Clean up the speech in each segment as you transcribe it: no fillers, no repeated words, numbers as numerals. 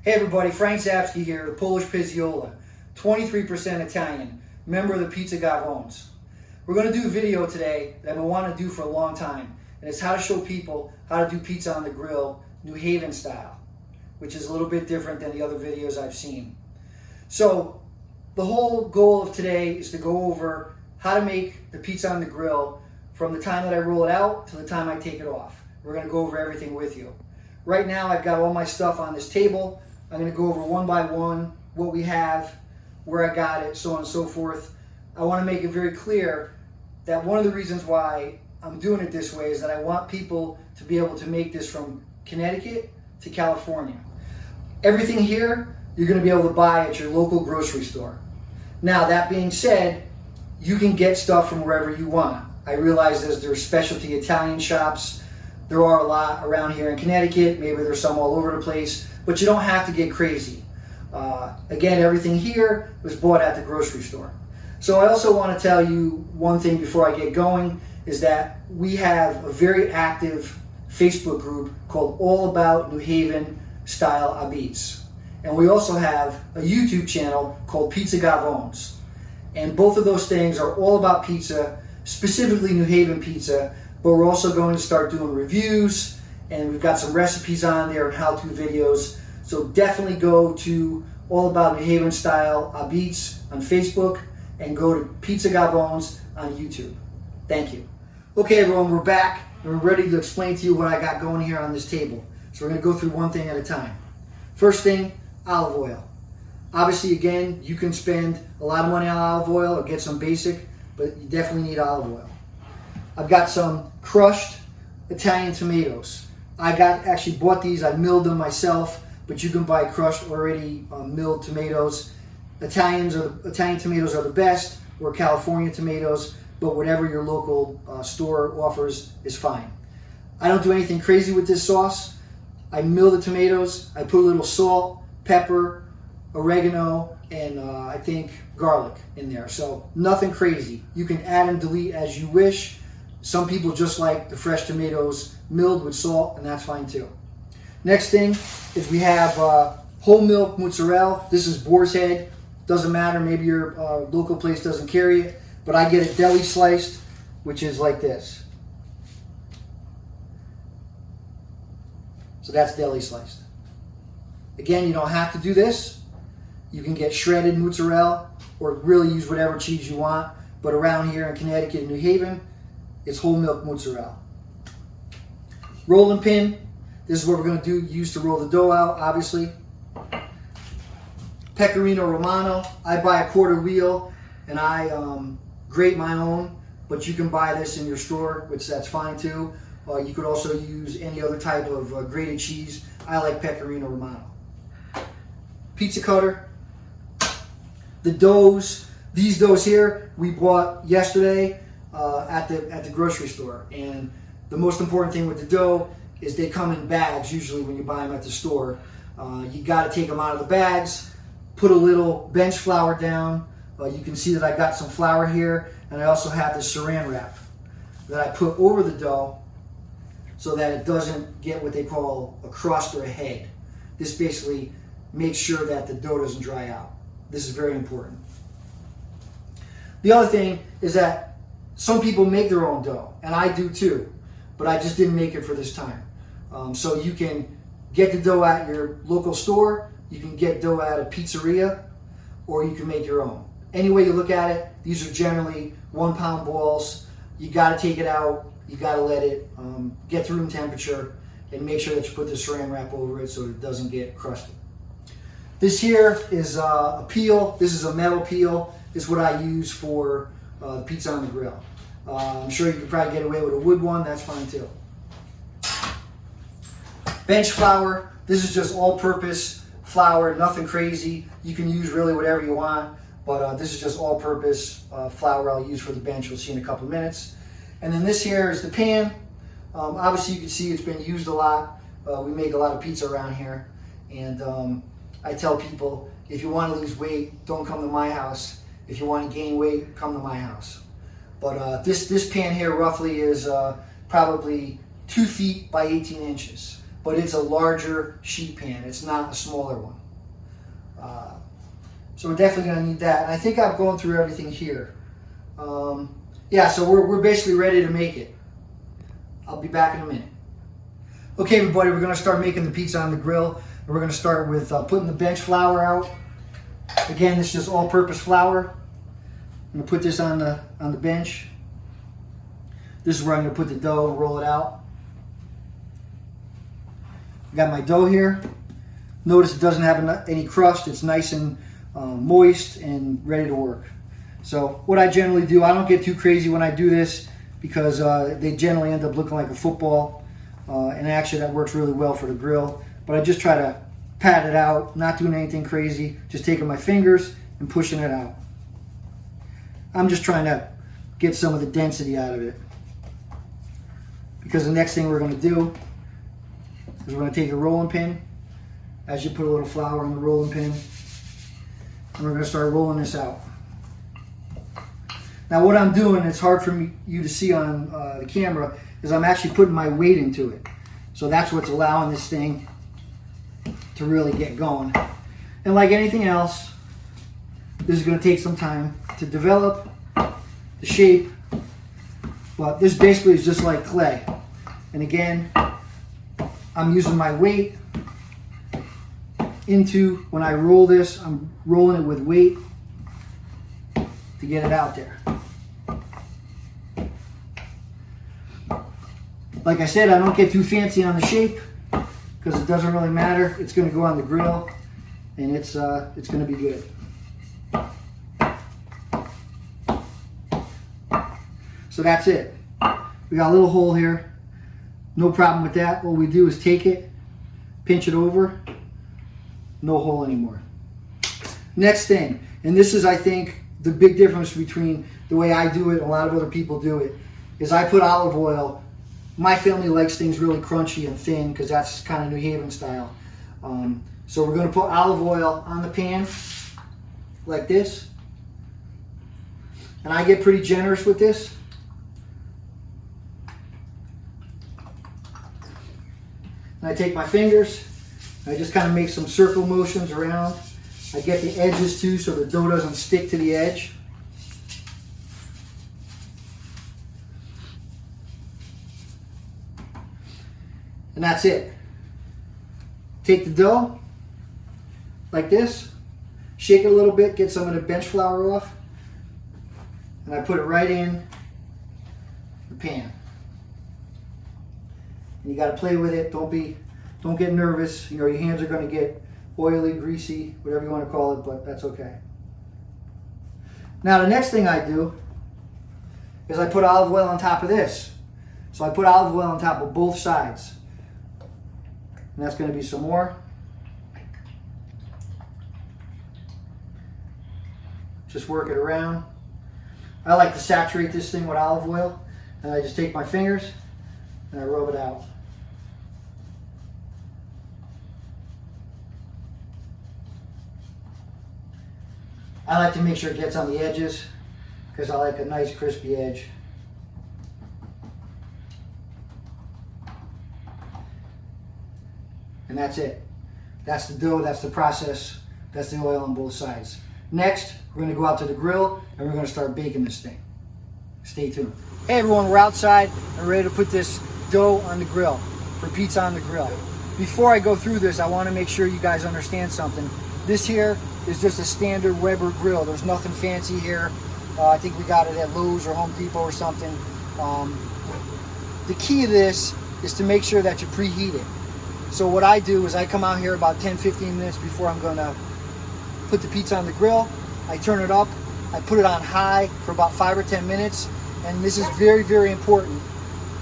Hey everybody, Frank Zapsky here, the Polish Pizziola, 23% Italian, member of the Pizza Gavones. We're going to do a video today that I've been wanting to do for a long time, and it's how to show people how to do pizza on the grill, New Haven style, which is a little bit different than the other videos I've seen. So, the whole goal of today is to go over how to make the pizza on the grill from the time that I roll it out to the time I take it off. We're going to go over everything with you. Right now I've got all my stuff on this table. I'm going to go over one by one what we have, where I got it, so on and so forth. I want to make it very clear that one of the reasons why I'm doing it this way is that I want people to be able to make this from Connecticut to California. Everything here you're going to be able to buy at your local grocery store. Now that being said, you can get stuff from wherever you want. I realize there's specialty Italian shops. There are a lot around here in Connecticut. Maybe there's some all over the place, but you don't have to get crazy. Again, everything here was bought at the grocery store. So I also want to tell you one thing before I get going, is that we have a very active Facebook group called All About New Haven Style Apizza. And we also have a YouTube channel called Pizza Gavones. And both of those things are all about pizza, specifically New Haven pizza, but we're also going to start doing reviews, and we've got some recipes on there and how-to videos. So definitely go to All About New Haven Style Apizza on Facebook and go to Pizza Gavones on YouTube. Thank you. Okay everyone, we're back and we're ready to explain to you what I got going here on this table. So we're going to go through one thing at a time. First thing, olive oil. Obviously, again, you can spend a lot of money on olive oil or get some basic, but you definitely need olive oil. I've got some crushed Italian tomatoes. I actually bought these, I milled them myself, but you can buy crushed already milled tomatoes. Italian tomatoes are the best, or California tomatoes, but whatever your local store offers is fine. I don't do anything crazy with this sauce. I mill the tomatoes, I put a little salt, pepper, oregano, and I think garlic in there. So nothing crazy. You can add and delete as you wish. Some people just like the fresh tomatoes milled with salt, and that's fine too. Next thing is we have whole milk mozzarella. This is boar's head. Doesn't matter, maybe your local place doesn't carry it, but I get it deli sliced, which is like this. So that's deli sliced. Again, you don't have to do this. You can get shredded mozzarella or really use whatever cheese you want, but around here in Connecticut and New Haven, it's whole milk mozzarella. Rolling pin. This is what we're going to use to roll the dough out, obviously. Pecorino Romano. I buy a quarter wheel and I grate my own, but you can buy this in your store, which that's fine too. You could also use any other type of grated cheese. I like Pecorino Romano. Pizza cutter. The doughs, these doughs here, we bought yesterday at the grocery store. And the most important thing with the dough is they come in bags usually when you buy them at the store. You got to take them out of the bags, put a little bench flour down. You can see that I got some flour here, and I also have this saran wrap that I put over the dough so that it doesn't get what they call a crust or a head. This basically makes sure that the dough doesn't dry out. This is very important. The other thing is that some people make their own dough, and I do too, but I just didn't make it for this time. So you can get the dough at your local store, you can get dough at a pizzeria, or you can make your own. Any way you look at it, these are generally 1 pound balls. You gotta take it out, you gotta let it get to room temperature, and make sure that you put the saran wrap over it so it doesn't get crusted. This here is a peel. This is a metal peel. This is what I use for pizza on the grill. I'm sure you could probably get away with a wood one. That's fine too. Bench flour. This is just all-purpose flour. Nothing crazy. You can use really whatever you want, but this is just all-purpose flour I'll use for the bench. You'll see in a couple of minutes. And then this here is the pan. Obviously, you can see it's been used a lot. We make a lot of pizza around here, and I tell people, if you want to lose weight, don't come to my house. If you want to gain weight, come to my house. But this pan here roughly is probably 2 feet by 18 inches. but it's a larger sheet pan. It's not a smaller one. So we're definitely going to need that. And I think I'm going through everything here. Yeah, so we're basically ready to make it. I'll be back in a minute. Okay, everybody, we're going to start making the pizza on the grill. We're going to start with putting the bench flour out. Again, this is just all-purpose flour. I'm going to put this on the bench. This is where I'm going to put the dough and roll it out. I got my dough here. Notice it doesn't have any crust. It's nice and moist and ready to work. So what I generally do, I don't get too crazy when I do this because they generally end up looking like a football. And actually that works really well for the grill. But I just try to pat it out, not doing anything crazy, just taking my fingers and pushing it out. I'm just trying to get some of the density out of it. Because the next thing we're going to do is we're going to take a rolling pin, as you put a little flour on the rolling pin, and we're going to start rolling this out. Now what I'm doing, it's hard for you to see on the camera, is I'm actually putting my weight into it. So that's what's allowing this thing to really get going. And like anything else, this is going to take some time to develop the shape, but this basically is just like clay. And again, I'm using my weight into, when I roll this, I'm rolling it with weight to get it out there. Like I said, I don't get too fancy on the shape because it doesn't really matter. It's going to go on the grill and it's going to be good. So that's it. We got a little hole here. No problem with that. What we do is take it, pinch it over, no hole anymore. Next thing, and this is, I think, the big difference between the way I do it and a lot of other people do it, is I put olive oil. My family likes things really crunchy and thin because that's kind of New Haven style. So we're going to put olive oil on the pan like this. And I get pretty generous with this. And I take my fingers, and I just kind of make some circle motions around. I get the edges too so the dough doesn't stick to the edge. And that's it. Take the dough like this, shake it a little bit, get some of the bench flour off, and I put it right in the pan. And you got to play with it. Don't get nervous. You know, your hands are going to get oily, greasy, whatever you want to call it, but that's okay. Now the next thing I do is I put olive oil on top of this. So I put olive oil on top of both sides. And that's going to be some more. Just work it around. I like to saturate this thing with olive oil, and I just take my fingers and I rub it out. I like to make sure it gets on the edges because I like a nice crispy edge. And that's it. That's the dough, that's the process, that's the oil on both sides. Next, we're going to go out to the grill and we're going to start baking this thing. Stay tuned. Hey everyone, we're outside and ready to put this dough on the grill for pizza on the grill. Before I go through this, I want to make sure you guys understand something. This here is just a standard Weber grill. There's nothing fancy here. I think we got it at Lowe's or Home Depot or something. The key to this is to make sure that you preheat it. So what I do is I come out here about 10-15 minutes before I'm going to put the pizza on the grill. I turn it up. I put it on high for about 5 or 10 minutes. And this is very, very important,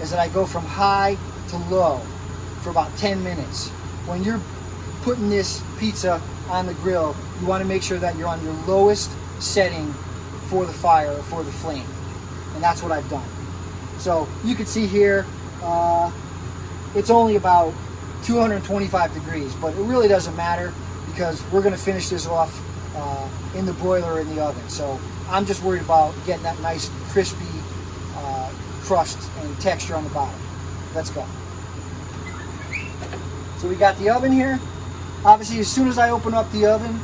is that I go from high to low for about 10 minutes. When you're putting this pizza on the grill, you want to make sure that you're on your lowest setting for the fire or for the flame. And that's what I've done. So you can see here, it's only about 225 degrees, but it really doesn't matter because we're going to finish this off in the broiler or in the oven. So I'm just worried about getting that nice crispy crust and texture on the bottom. Let's go. So we got the oven here. Obviously, as soon as I open up the oven,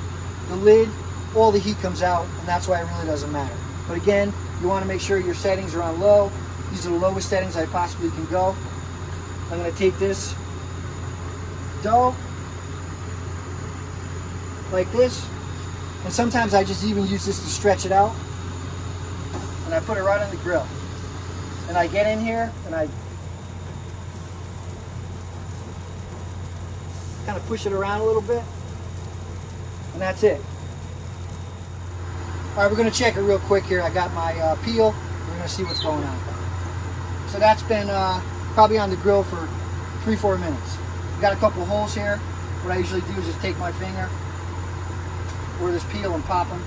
the lid, all the heat comes out, and that's why it really doesn't matter. But again, you want to make sure your settings are on low. These are the lowest settings I possibly can go. I'm going to take this dough like this, and sometimes I just even use this to stretch it out, and I put it right on the grill. And I get in here and I kind of push it around a little bit, and that's it. All right, we're going to check it real quick here. I got my peel. We're going to see what's going on. So that's been probably on the grill for 3-4 minutes. Got a couple of holes here. What I usually do is just take my finger or this peel and pop them.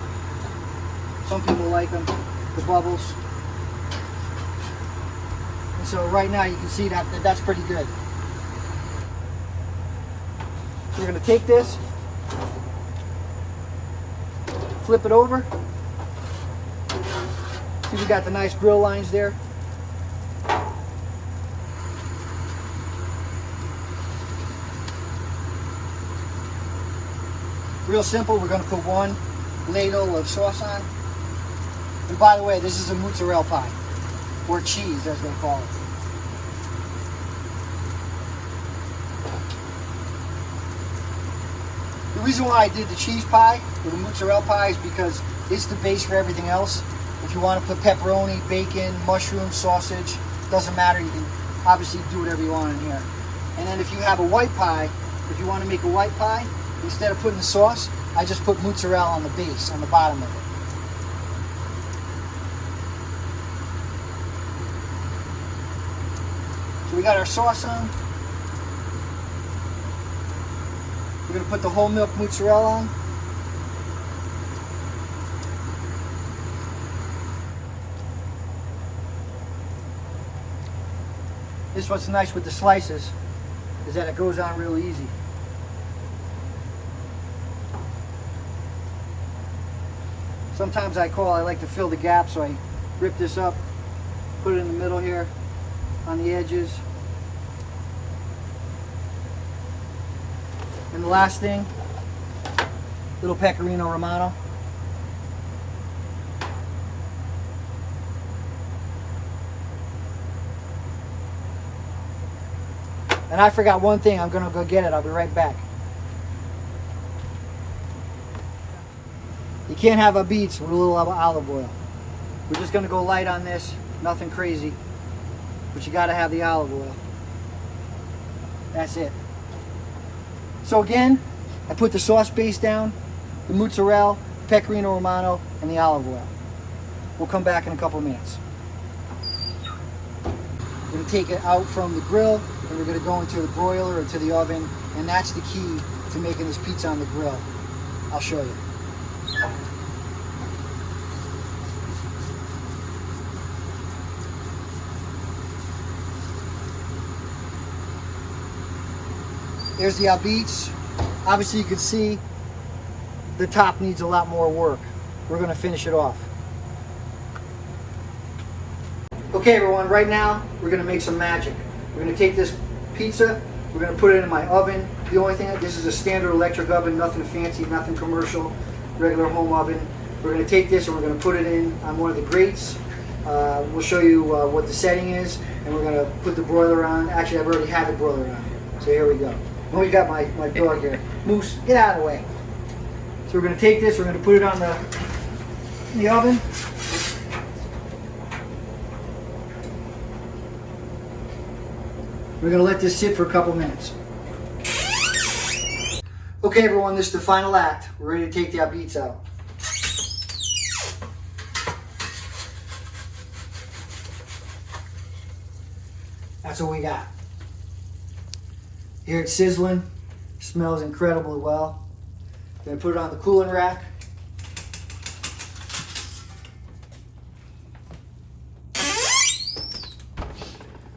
Some people like them, the bubbles. And so right now you can see that's pretty good. So we're going to take this, flip it over. See, we got the nice grill lines there. Real simple. We're going to put one ladle of sauce on. And by the way, this is a mozzarella pie, or cheese as they call it. The reason why I did the cheese pie or the mozzarella pie is because it's the base for everything else. If you want to put pepperoni, bacon, mushrooms, sausage, doesn't matter. You can obviously do whatever you want in here. And then if you have a white pie, if you want to make a white pie, instead of putting the sauce, I just put mozzarella on the base, on the bottom of it. So we got our sauce on. We're going to put the whole milk mozzarella on. This is what's nice with the slices, is that it goes on real easy. Sometimes I like to fill the gap, so I rip this up, put it in the middle here, on the edges. And the last thing, little pecorino romano. And I forgot one thing, I'm gonna go get it, I'll be right back. You can't have a beets with a little olive oil. We're just gonna go light on this, nothing crazy, but you gotta have the olive oil. That's it. So again, I put the sauce base down, the mozzarella, pecorino romano, and the olive oil. We'll come back in a couple of minutes. We're gonna take it out from the grill, and we're gonna go into the broiler or to the oven, and that's the key to making this pizza on the grill. I'll show you. There's the Apizza. Obviously you can see the top needs a lot more work. We're gonna finish it off. Okay everyone, right now we're gonna make some magic. We're gonna take this pizza, we're gonna put it in my oven. The only thing, this is a standard electric oven, nothing fancy, nothing commercial, regular home oven. We're gonna take this and we're gonna put it in on one of the grates. We'll show you what the setting is, and we're gonna put the broiler on. Actually, I've already had the broiler on. So here we go. And we got my dog here. Moose, get out of the way. So we're gonna take this, we're gonna put it on the oven. We're gonna let this sit for a couple minutes. Okay everyone, this is the final act. We're ready to take the Apizza out. That's what we got. Here it's sizzling. Smells incredibly well. Gonna put it on the cooling rack.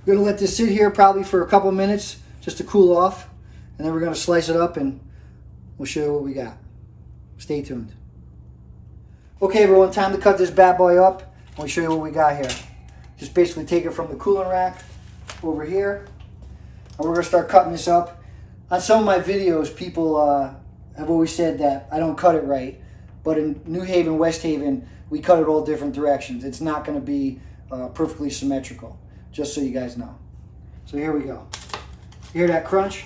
We're gonna let this sit here probably for a couple minutes just to cool off, and then we're gonna slice it up and we'll show you what we got. Stay tuned. Okay everyone, time to cut this bad boy up and we'll show you what we got here. Just basically take it from the cooling rack over here, and we're gonna start cutting this up. On some of my videos, people have always said that I don't cut it right. But in New Haven, West Haven, we cut it all different directions. It's not going to be perfectly symmetrical, just so you guys know. So here we go. You hear that crunch?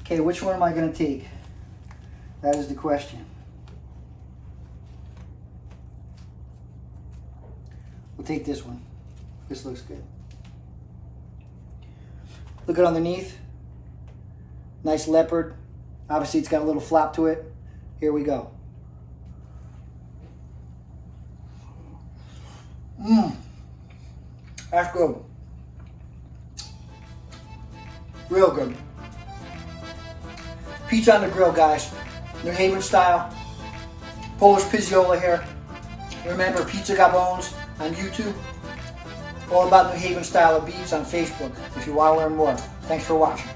Okay, which one am I going to take? That is the question. We'll take this one. This looks good. Look at underneath. Nice leopard. Obviously it's got a little flap to it. Here we go. That's good. Real good. Pizza on the grill, guys. New Haven style. Polish pizziola here. Remember, Pizza Gavones on YouTube. All about New Haven style of beats on Facebook if you want to learn more. Thanks for watching.